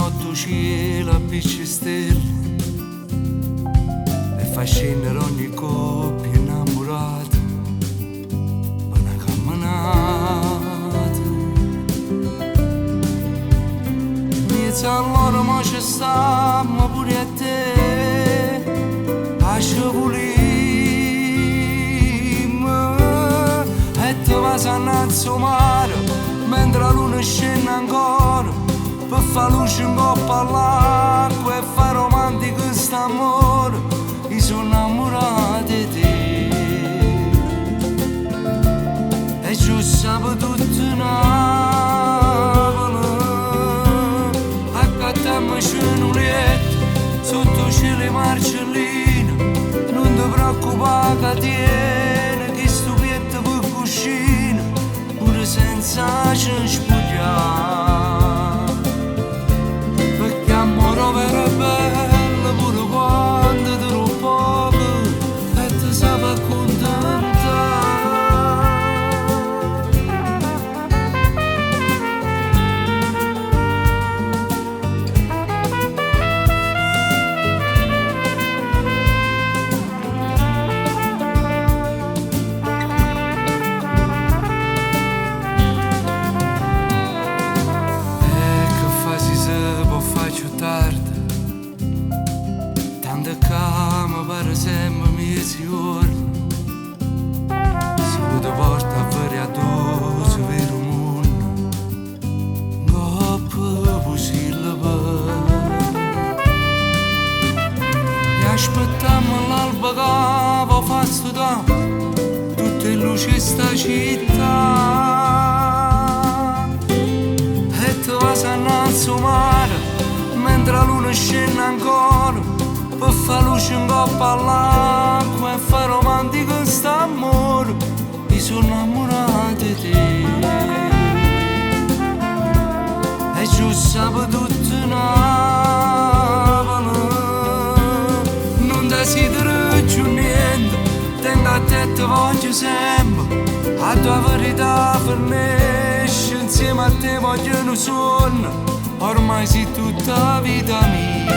notte cielo a bici stelle e fa scendere ogni coppia innamorata per una camminata. Inizia allora mo ci stiamo pure a te a scivolare e te vas annanzi al mare mentre la luna scende ancora per far luce in coppa all'acqua e fare romantico st'amore. Io sono innamorato di te e giù sape tutto Napoli accattammi cenulette sotto cielo marcellino. Non ti preoccupare che tiene che stupietto per cuscino pure senza ci spogliare, perché amore vero è bello pure quando te lo poco e ti sape accontentare. Tante came per sempre mesi giorni si può porta a fare addosso per un mondo coppa possibile e aspettiamo l'alba che va fa studare tutte le luci di sta città e te vas annanzi al mare mentre la luna scende ancora per far luce in coppa all'acqua e fare romantico st'amore. Io sono innamorato di te e giù sape tutto Napoli non desidero più niente, tengo a te te voglio sempre, a tua verità fornisce insieme a te voglio un sonno, ormai sei tutta la vita mia.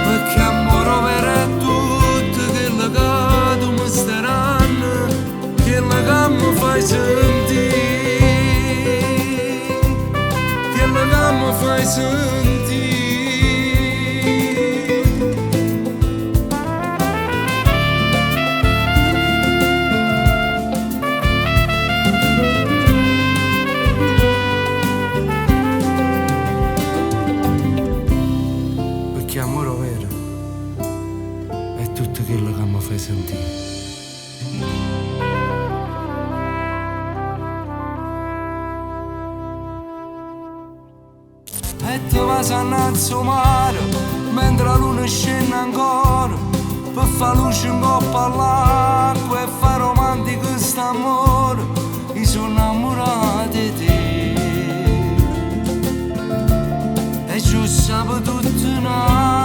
Perché amore vero è tutto quello che tu mi staranno, quello che mi fai sentire, quello che mi fai sentire. Perché amore vero è tutto quello che mi fai sentire. E te vas annanzi al mare mentre la luna scende ancora per far luce in coppa all'acqua e fare romantico st'amore. Io sono innamorato di te e giù sape tutto Napoli